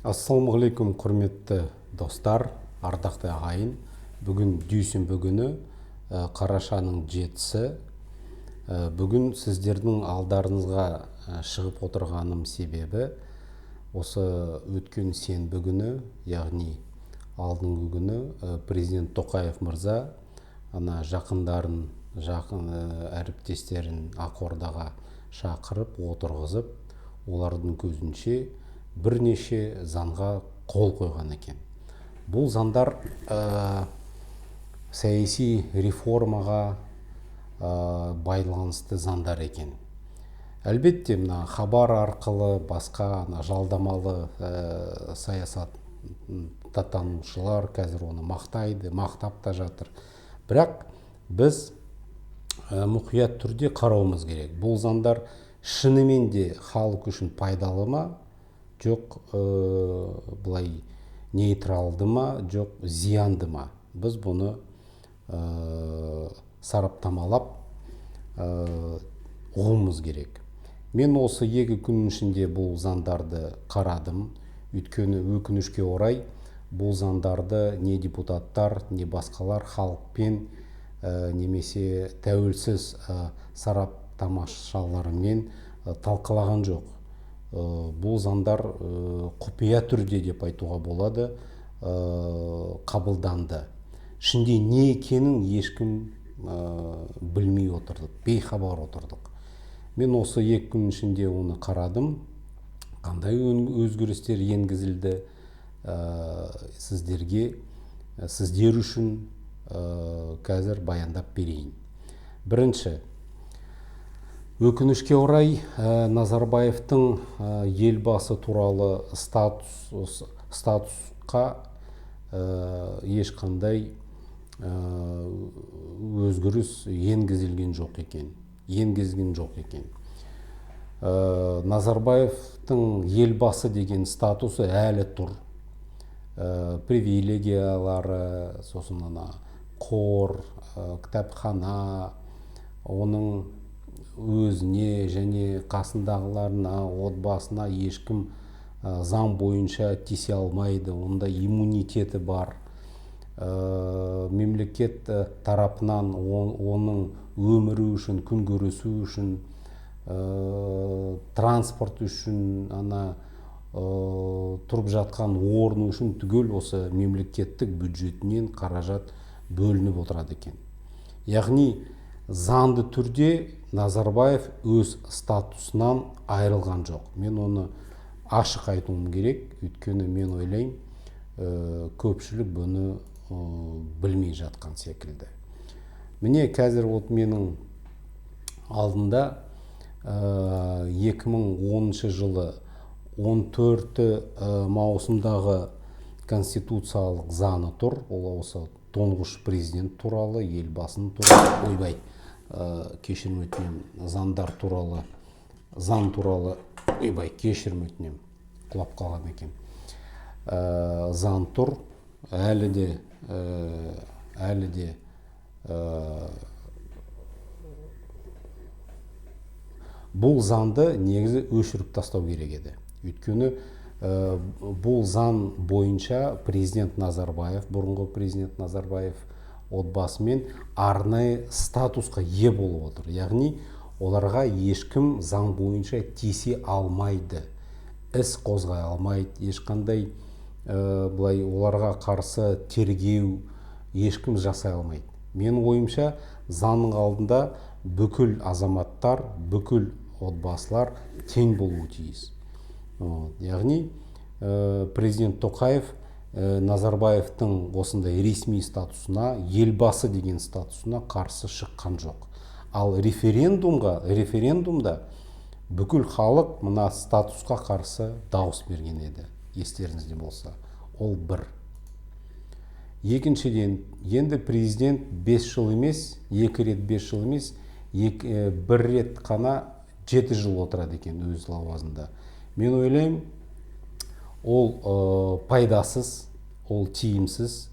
Ассалаумағалейкум, құрметті достар, ардақты ағайын. Бүгін дүйсенбі күні, қарашаның 7-сі. Бүгін сіздердің алдарыңызға шығып отырғаным себебі осы өткен сенбі күні, яғни алдыңғы күні президент Тоқаев мырза жақындарын, жақын әріптестерін Ақордаға шақырып отырғызып, олардың көзінше бірнеше заңға қол қойған екен. Бұл заңдар саяси реформаға байланысты заңдар екен. Әлбетте, хабар арқылы басқа жалдамалы саясаттанушылар қазір оны мақтайды, мақтап та жатыр. Бірақ біз мұқият түрде қарауымыз керек. Бұл заңдар шынымен де халық үшін пайдалы ма, жоқ былай нейтралды ма, жоқ зиянды ма? Біз бұны сараптамалап ұғуымыз керек. Мен осы 2 күн ішінде бұл заңдарды қарадым. Өйткені өкінішке орай бұл заңдарды не депутаттар, не басқалар халықпен немесе тәуелсіз сараптамашылармен талқылаған жоқ. Бұл заңдар құпия түрде деп айтуға болады, қабылданды. Ішінде не екенін ешкім білмей отырдық, бейхабар отырдық. Мен осы 2 күн ішінде оны қарадым. Қандай өзгерістер енгізілді, сіздер үшін қазір баяндап берейін. Бірінші, өкінішке орай Назарбаевтың елбасы туралы статусқа ешқандай өзгеріс енгізілген жоқ екен. Назарбаевтың елбасы деген статусы әлі тұр. Привилегиялары, сосын қор, кітапхана, оның өзіне және қасындағыларына, отбасына ешкім заң бойынша тисе алмайды. Онда иммунитеті бар. Мемлекет тарапынан оның өмірі үшін, күнкөрісі үшін, транспорт үшін, тұрып жатқан орны үшін түгел осы мемлекеттік бюджетінен қаражат бөлініп отырады екен. Яғни заңды түрде Назарбаев өз статусынан айырылған жоқ. Мен оны ашық айтуым керек, өйткені мен ойлаймын, көпшілік бұны білмей жатқан секілді. Міне қазір менің алдында 2010 жылы 14 маусымдағы конституциялық заңы тұр. Ол осы тұңғыш президент туралы, елбасын туралы, кешірім өтінем, заң туралы, кешірім өтінем, құлап қалған екен. Заң тұр, әлі де бұл заңды негізі өшіріп тастау керек еді. Өйткені бұл заң бойынша президент Назарбаев, бұрынғы президент Назарбаев отбасымен арнайы статусқа ие болып отыр. Яғни оларға ешкім заң бойынша тисе алмайды, іс қозғай алмайды, ешқандай оларға қарсы тергеу ешкім жасай алмайды. Мен ойымша, заңның алдында бүкіл азаматтар, бүкіл отбасылар тең болуы тиіс. Яғни президент Тоқаев Назарбаевтың осындай ресми статусына, елбасы деген статусына қарсы шыққан жоқ. Ал референдумда бүкіл халық мына статусқа қарсы дауыс берген еді, естеріңізде болса. Ол бір. Екіншіден, енді президент 5 жыл емес, 2 рет 5 жыл емес, 1 рет қана 7 жыл отырады екен өз лауазымында. Мен ойлаймын, ол пайдасыз, ол тиімсіз,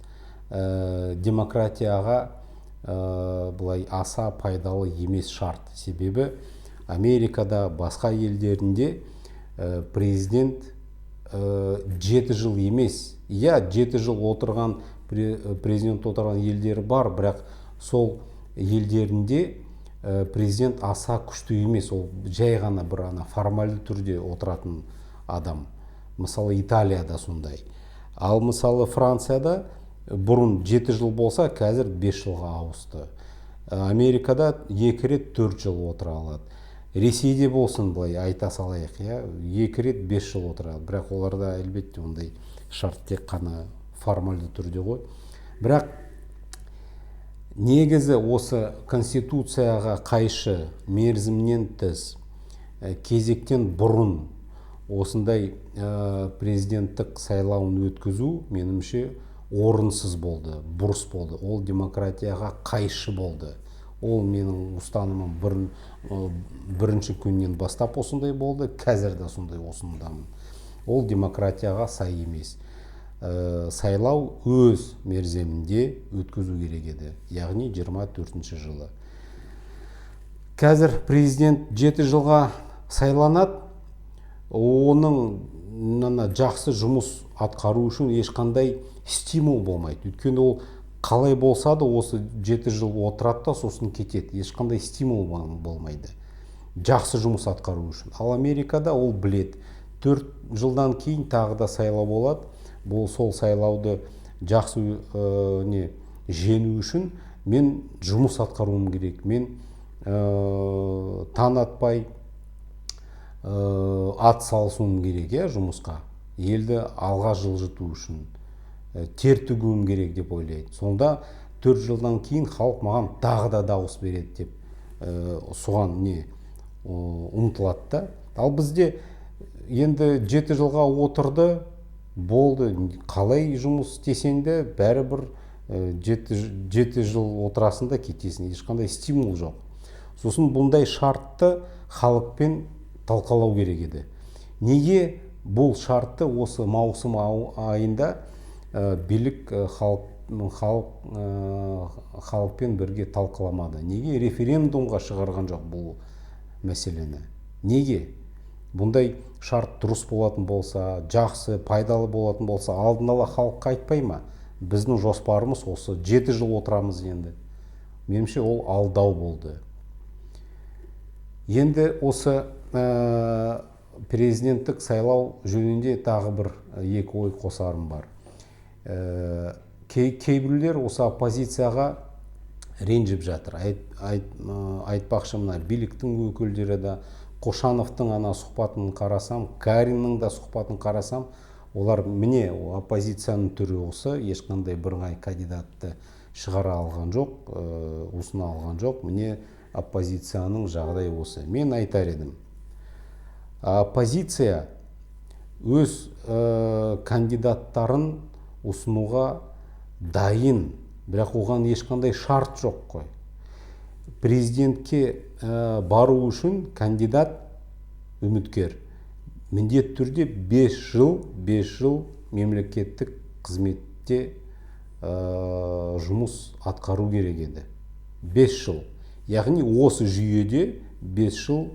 демократияға бұлай аса пайдалы емес шарт. Себебі Америкада, басқа елдерінде президент 7 жыл емес. Иә, 7 жыл отырған президент отырған елдері бар, бірақ сол елдерінде президент аса күшті емес, ол жай ғана бір формальды түрде отыратын адам. Мысалы Италияда сондай. Ал мысалы Францияда бұрын 7 жыл болса, қазір 5 жылға ауысты. Америкада 2 рет 4 жыл отыра алады. Ресейде болсын, былай айта салайық, 2 рет 5 жыл отырады. Бірақ оларда әлбетте ондай шарт тек қана формальды түрде ғой. Бірақ негізі осы конституцияға қайшы, мерзімнен тыс, кезектен бұрын осындай президенттік сайлауын өткізу, меніңше, орынсыз болды, бұрыс болды. Ол демократияға қайшы болды. Ол менің ұстанымым бірінші күннен бастап осындай болды, қазір де сондай осындамын. Ол демократияға сай емес. Сайлау өз мерзімінде өткізу керек еді, яғни 24 жылы. Қазір президент 7 жылға сайланады, оның жақсы жұмыс атқару үшін ешқандай стимул болмайды. Өйткені ол қалай болса да осы 7 жыл отырады да сосын кетеді. Ешқандай стимул болмайды жақсы жұмыс атқару үшін. Ал Америкада ол білет. 4 жылдан кейін тағы да сайлау болады. Бұл сол сайлауды жақсы жеңу үшін мен жұмыс атқаруым керек. Мен таң атпай ат салысуым керек жұмысқа. Елді алға жылжыту үшін тер төгуім керек деп ойлайды. Сонда 4 жылдан кейін халық маған тағы да дауыс береді деп соған ұмтылады да. Ал бізде енді 7 жылға отырды, болды, қалай жұмыс істесең де бәрібір 7 жыл отырасын да кетесің, ешқандай стимул жоқ. Сосын бұндай шартты халықпен талқылау керек еді. Неге бұл шартты осы маусым айында билік халықпен бірге талқыламады? Неге референдумға шығарған жоқ бұл мәселені? Неге? Бұндай шарт дұрыс болатын болса, жақсы, пайдалы болатын болса, алдын ала халыққа айтпай ма? Біздің жоспарымыз осы 7 жыл отырамыз енді. Меніңше ол алдау болды. Енді осы президенттік сайлау жөнінде тағы бір 2 ой қосарым бар. Кейбіреулер осы оппозицияға ренжіп жатыр. Айтпақшы, мына биліктің өкілдері де, Қошановтың сұхбатын қарасам, Кариннің да сұхбатын қарасам, олар міне оппозицияның түрі осы, ешқандай бірыңғай кандидатты шығара алған жоқ, ұсына алған жоқ. Міне оппозицияның жағдайы осы. Мен айтар едім, оппозиция өз кандидаттарын ұсынуға дайын, бірақ оған ешқандай шарт жоқ қой. Президентке бару үшін кандидат, үміткер, міндетті түрде 5 жыл мемлекеттік қызметте жұмыс атқару керек еді. 5 жыл. Яғни осы жүйеде 5 жыл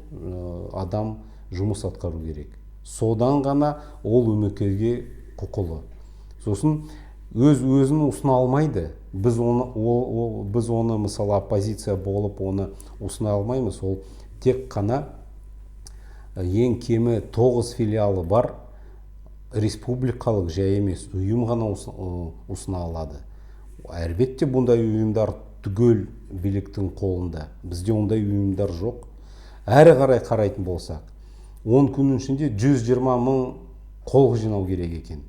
адам жұмыс атқару керек. Содан ғана ол үміткерге құқылы. Сосын өзін ұсына алмайды. Біз оны мысалы оппозиция болып оны ұсына алмаймыз. Ол тек қана ең кемі 9 филиалы бар республикалық жай емес ұйым ғана ұсына алады. Әлбетте бұндай ұйымдар түгел биліктің қолында. Бізде ондай ұйымдар жоқ. Әрі қарай қарайтын болсақ, 10 күннің ішінде 120 мың қол жинау керек екен.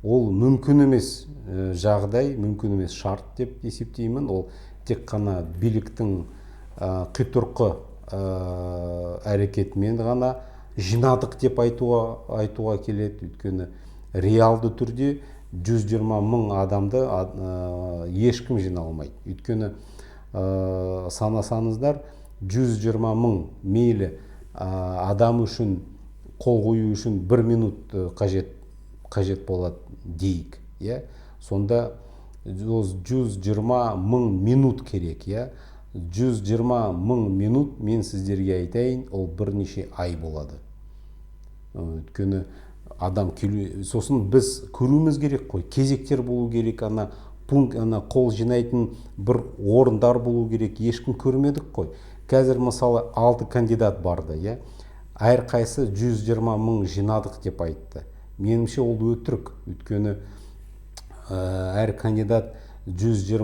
Ол мүмкін емес жағдай, мүмкін емес шарт деп есептеймін. Ол тек қана биліктің қитұрқы әрекетімен ғана жинадық деп айтуға келеді. Өйткені реалды түрде 120 мың адамды ешкім жина алмайды. Өйткені санасаңыздар, 120 мың мейлі адам үшін қол қою үшін 1 минут қажет болады дейік. Сонда 120 мың минут керек. 120 мың минут, мен сіздерге айтайын, ол бірнеше ай болады. Өйткені адам келу, сосын біз көруіміз керек қой, кезектер болу керек, пункт, қол жинайтын бір орындар болу керек, ешкім көрмедік қой. Қазір мысалы 6 кандидат барды, иә, әрқайсы 120 мың жинадық деп айтты. Меніңше ол өтірік, өйткені әр кандидат 120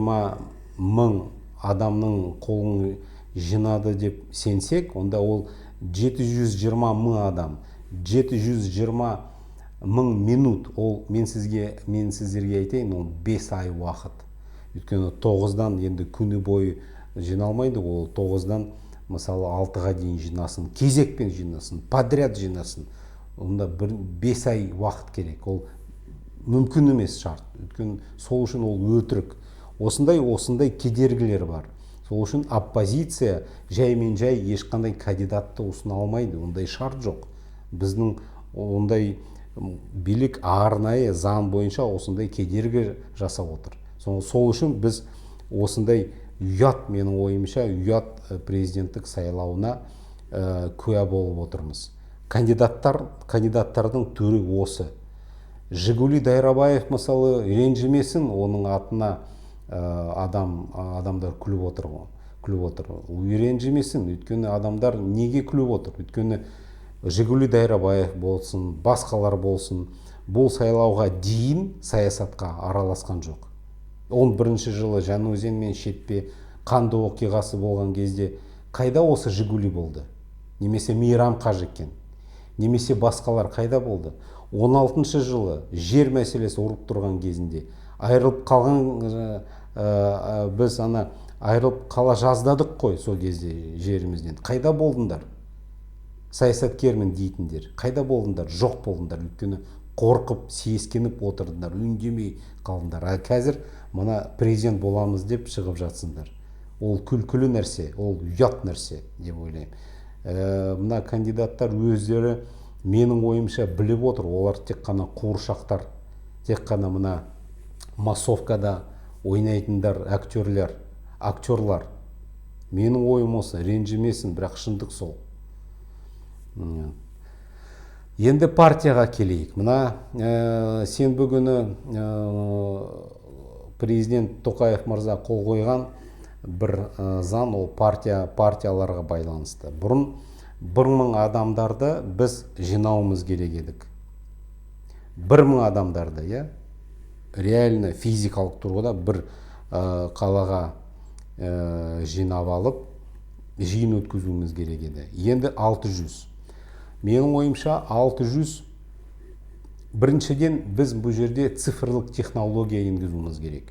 мың адамның қолын жинады деп сенсек, онда ол 720 мың адам, 720 мың минут, ол мен сіздерге айтайын, ол 5 ай уақыт. Өйткені 9-дан енді күні бойы жиналмайды, ол 9-дан мысалы 6-ға дейін жинасын, кезекпен жинасын, подряд жинасын. Онда 5 ай уақыт керек. Ол мүмкін емес шарт. Өйткені сол үшін ол өтірік. Осындай кедергілер бар. Сол үшін оппозиция жаймен жай ешқандай кандидатты ұсына алмайды. Ондай шарт жоқ. Біздің ондай билік арнайы заң бойынша осындай кедергі жасап отыр. Сол үшін біз осындай ұят, менің ойымша, ұят президенттік сайлауына куә болып отырмыз. Кандидаттардың түрі осы. Жигули Дайрабаев мысалы ренжімесін, оның атына адамдар күліп отыр. Ренжімесін, өйткені адамдар неге күліп отыр? Өйткені Жигули Дайрабаев болсын, басқалар болсын, бұл сайлауға дейін саясатқа араласқан жоқ. 11 жылы Жаңаөзен мен Шетпе қанды оқиғасы болған кезде қайда осы Жигули болды? Немесе Мейрам Қажыкен, немесе басқалар қайда болды? 16 жылы жер мәселесі ұрып тұрған кезінде айырылып қалған, біз айырылып қала жаздадық қой сол кезде жерімізден. Қайда болдыңдар? Саясаткермін дейтіндер қайда болдыңдар? Жоқ болдыңдар. Өйткені қорқып, сескеніп отырдыңдар, үндемей қалдыңдар. Қазір мына президент боламыз деп шығып жатсыңдар. Ол күлкілі нәрсе, ол ұят нәрсе деп ойлаймын. Мына кандидаттар өздері, менің ойымша, біліп отыр, олар тек қана қуыршақтар, тек қана мына массовкада ойнайтындар, актерлар. Менің ойым осы, ренжімесін, бірақ шындық сол. Енді партияға келейік. Мына сенбі күні президент Тоқаев мырза қол қойған бір заң, ол партияларға байланысты. Бұрын 1000 адамдарды біз жинауымыз керек едік. 1000 адамдарды, иә, реально физикалық тұрғыда бір қалаға жинап алып, жиын өткізуіміз керек еді. Енді 600. Менің ойымша 600. Біріншіден біз бұл жерде цифрлық технология енгізуіміз керек.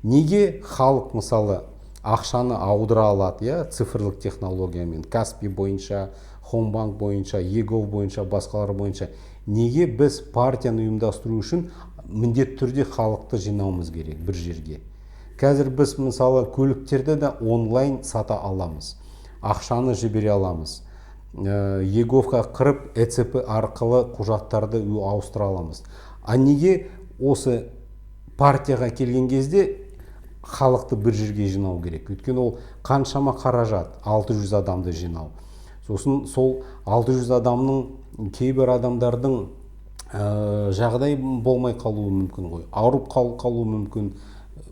Неге халық мысалы ақшаны аудыра алады, иә, цифрлық технологиямен, Каспи бойынша, Хомбанк бойынша, Егов бойынша, басқалар бойынша? Неге біз партияны ұйымдастыру үшін міндетті түрде халықты жинауымыз керек бір жерге? Қазір біз мысалы көліктерді де онлайн сата аламыз, ақшаны жібере аламыз, Еговқа қырып ЭЦП арқылы құжаттарды ауыстыра аламыз. Неге осы партияға келген кезде халықты бір жерге жинау керек? Өйткені ол қаншама қаражат, 600 адамды жинау. Сосын сол 600 адамның, кейбір адамдардың жағдай болмай қалуы мүмкін ғой, ауырып қалуы мүмкін,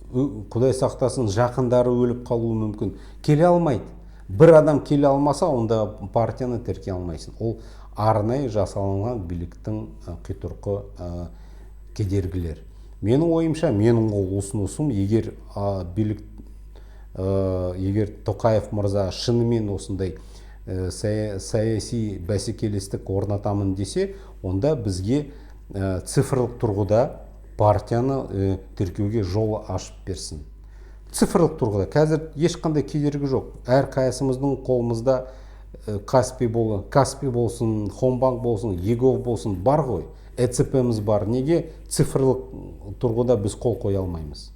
Құдай сақтасын, жақындары өліп қалуы мүмкін, келе алмайды. Бір адам келе алмаса, онда партияны тіркей алмайсың. Ол арнайы жасалынған биліктің қитұрқы кедергілер. Менің ойымша, менің ұсынысым, егер Тоқаев мырза шынымен осындай саяси бәсекелестік орнатамын десе, онда бізге цифрлық тұрғыда партияны тіркеуге жол ашып берсін. Цифрлық тұрғыда қазір ешқандай кедергі жоқ. Әр қайсымыздың қолымызда Каспи болсын, Хомбанк болсын, Егов болсын, бар ғой. ЭЦП-міз бар. Неге цифрлық тұрғыда біз қол қоя алмаймыз?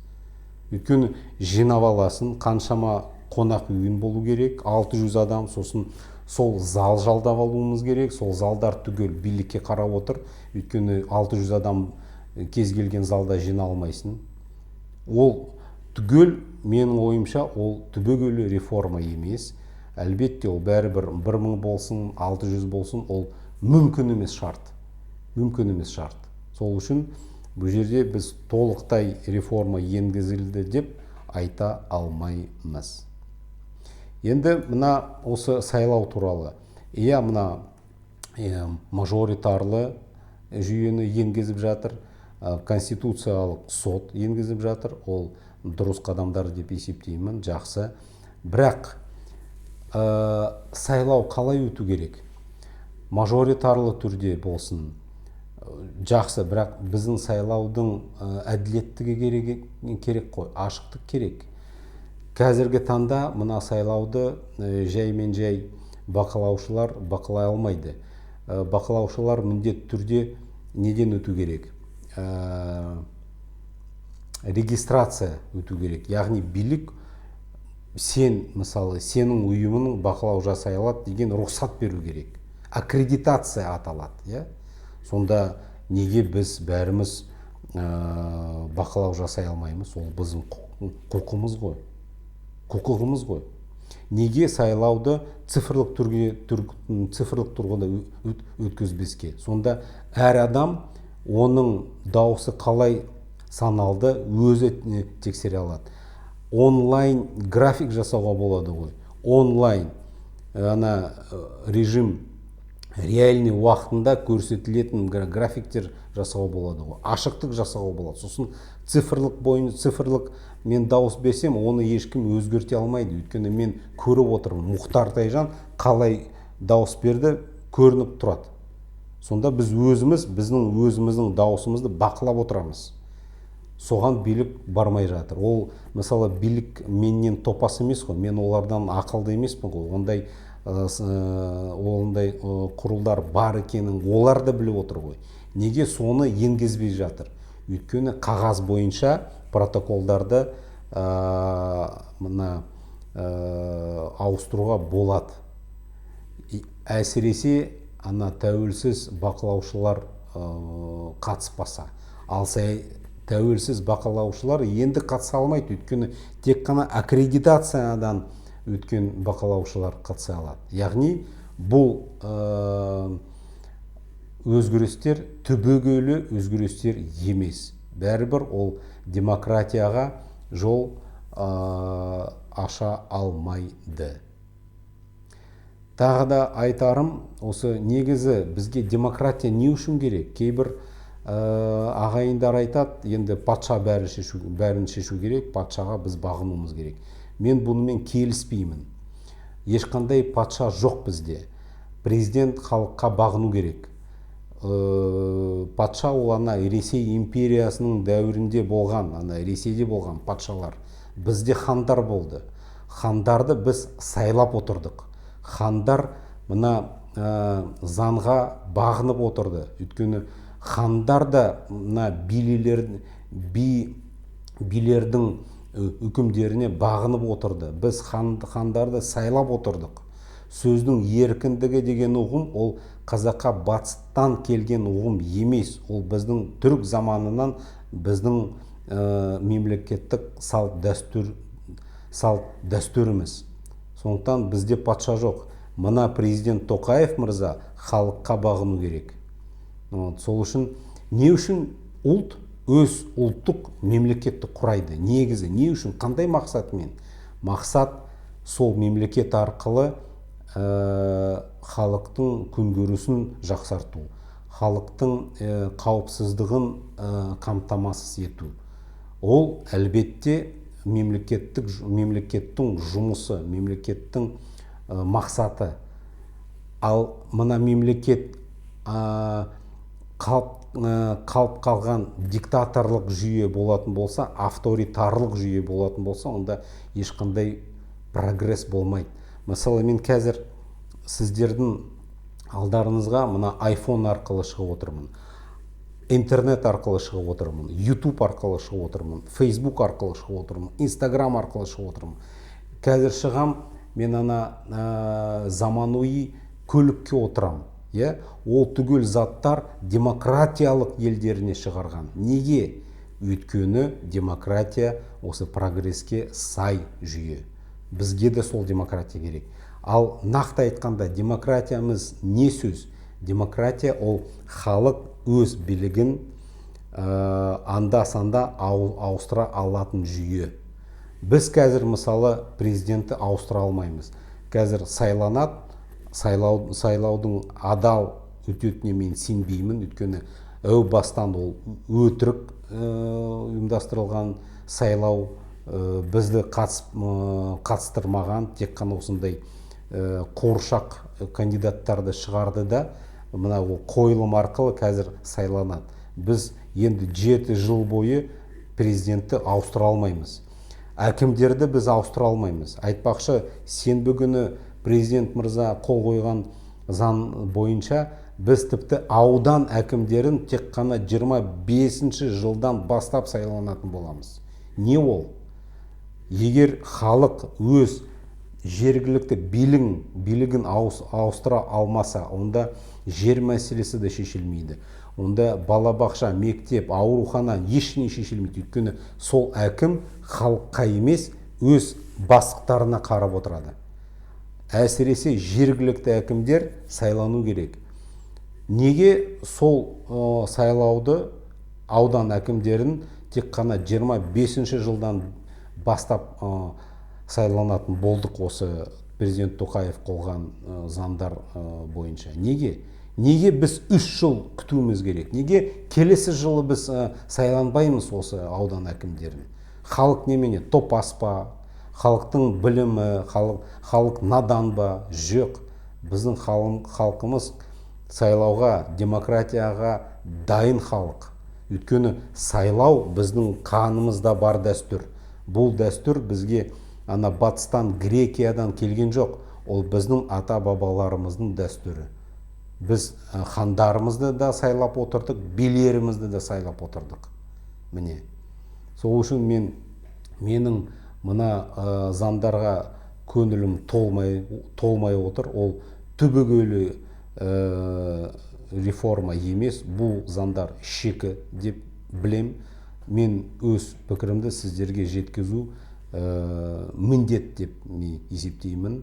Өйткені жинап аласын, қаншама қонақ үйін болу керек, 600 адам, сосын сол зал жалдап алуымыз керек, сол залдар түгел билікке қарап отыр. Өйткені 600 адам кез келген залда жиналмайсың. Ол түгел, менің ойымша, ол түбегейлі реформа емес. Әлбетте ол бәрібір 1000 болсын, 600 болсын, ол мүмкін емес шарт. мүмкін емес шарт. Сол үшін бұл жерде біз толықтай реформа енгізілді деп айта алмаймыз. Енді мына осы сайлау туралы. Иә, мына мажоритарлы жүйені енгізіп жатыр, конституциялық сот енгізіп жатыр. Ол дұрыс қадамдар деп есептеймін, жақсы. Бірақ сайлау қалай өту керек? Мажоритарлы түрде болсын, жақсы, бірақ біздің сайлаудың әділеттігі керек қой, ашықтық керек. Қазіргі таңда мына сайлауды жаймен жай бақылаушылар бақылай алмайды. Бақылаушылар міндетті түрде неден өту керек? Регистрация өту керек. Яғни билік мысалы сенің ұйымының бақылау жасай алады деген рұқсат беру керек. Аккредитация аталады. Сонда неге біз бәріміз бақылау жасай алмаймыз? Ол біздің құқығымыз ғой. Неге сайлауды цифрлық тұрғыда өткізбеске? Сонда әр адам оның дауысы қалай саналды өзі тексере алады. Онлайн график жасауға болады ғой. Онлайн режим реальный уақытында көрсетілетін графиктер жасауға болады ғой. Ашықтық жасауға болады. Сосын цифрлық мен дауыс берсем, оны ешкім өзгерте алмайды. Өйткені мен көріп отырмын. Мұхтар Тайжан қалай дауыс берді, көрініп тұрады. Сонда біз біздің өзіміздің дауысымызды бақылап отырамыз. Соған билік бармай жатыр. Ол, мысалы, билік менен топас емес қой. Мен олардан ақылды емеспін ғой. Ондай құрылдар бар екенін олар да біліп отыр ғой. Неге соны енгізбей жатыр? Өйткені қағаз бойынша протоколдарды ауыстыруға болады. Әсіресе тәуелсіз бақылаушылар қатыспаса. Тәуелсіз бақылаушылар енді қатыса алмайды. Өйткені тек қана аккредитациядан өткен бақылаушылар қатыса алады. Яғни бұл өзгерістер түбегейлі өзгерістер емес. Бәрібір ол демократияға жол аша алмайды. Тағы да айтарым, осы негізі бізге демократия не үшін керек? Кейбір ағайындар айтады, енді патша бәрін шешу керек, патшаға біз бағынуымыз керек. Мен бұнымен келіспеймін. Ешқандай патша жоқ бізде. Президент халыққа бағыну керек. Патша ол Ресей империясының дәуірінде болған, Ресейде болған патшалар. Бізде хандар болды. Хандарды біз сайлап отырдық. Хандар заңға бағынып отырды. Өйткені хандар да билердің үкімдеріне бағынып отырды. Біз хандарды сайлап отырдық. Сөздің еркіндігі деген ұғым ол қазаққа батыстан келген ұғым емес. Ол біздің түрік заманынан біздің мемлекеттік салт дәстүріміз. Сондықтан бізде патша жоқ. Мына президент Тоқаев мырза халыққа бағыну керек. Сол үшін не үшін ұлт өз ұлттық мемлекетті құрайды? Негізі не үшін? Қандай мақсатымен? Мақсат сол мемлекет арқылы халықтың күнкөрісін жақсарту, халықтың қауіпсіздігін қамтамасыз ету. Ол әлбетте мемлекеттің жұмысы, мемлекеттің мақсаты. Ал мына мемлекет қалып қалған диктаторлық жүйе болатын болса, авторитарлық жүйе болатын болса, онда ешқандай прогресс болмайды. Мысалы, мен қазір сіздердің алдарыңызға мына iPhone арқылы шығып отырмын, интернет арқылы шығып отырмын, YouTube арқылы шығып отырмын, Facebook арқылы шығып отырмын, Instagram арқылы шығып отырмын. Қазір шығам, мен заманауи көлікке отырам. Ол түгел заттар демократиялық елдеріне шығарған. Неге? Өйткені демократия осы прогресске сай жүйе. Бізге де сол демократия керек. Ал нақты айтқанда демократиямыз не сөз? Демократия ол халық өз билігін анда санда ауыстыра алатын жүйе. Біз қазір мысалы президентті ауыстыра алмаймыз. Қазір сайланады, сайлаудың адал өтетіне мен сенбеймін, өйткені әу бастан ол өтірік ұйымдастырылған сайлау, бізді қатыстырмаған, тек қана осындай қуыршақ кандидаттарды шығарды да, мына ол қойылым арқылы қазір сайланады. Біз енді 7 жыл бойы президентті ауыстыра алмаймыз. Әкімдерді біз ауыстыра алмаймыз. Айтпақшы, сенбі күні президент мырза қол қойған заң бойынша біз тіпті аудан әкімдерін тек қана 25-ші жылдан бастап сайланатын боламыз. Не ол? Егер халық өз жергілікті билігін ауыстыра алмаса, онда жер мәселесі де шешілмейді. Онда балабақша, мектеп, аурухана ешіне шешілмейді. Өйткені сол әкім халыққа емес, өз бастықтарына қарап отырады. Әсіресе жергілікті әкімдер сайлану керек. Неге сол сайлауды аудан әкімдерін тек қана 25-ші жылдан бастап сайланатын болдық осы президент Тоқаев қолған заңдар бойынша? Неге біз 3 жыл күтуіміз керек? Неге келесі жылы біз сайланбаймыз осы аудан әкімдерін? Халық немене, топас па? Халықтың білімі, халық надан ба? Жоқ. Біздің халқымыз сайлауға, демократияға дайын халық. Өйткені сайлау біздің қанымызда бар дәстүр. Бұл дәстүр бізге батыстан, Грекиядан келген жоқ. Ол біздің ата-бабаларымыздың дәстүрі. Біз хандарымызды да сайлап отырдық, билерімізді де сайлап отырдық. Міне. Сол үшін менің мына заңдарға көңілім толмай отыр. Ол түбегейлі реформа емес, бұл заңдар шекі деп білем. Мен өз пікірімді сіздерге жеткізу міндет деп есептеймін.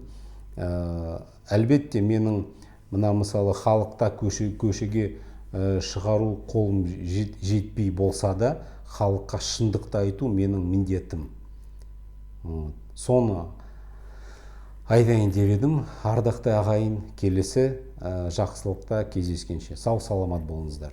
Әлбетте менің мына мысалы халықта көшеге шығару қолым жетпей болса да, халыққа шындықты айту менің міндетім. Соны айтайын деп едім. Ардақты ағайын, келесі жақсылықта кездескенше сау саламат болыңыздар.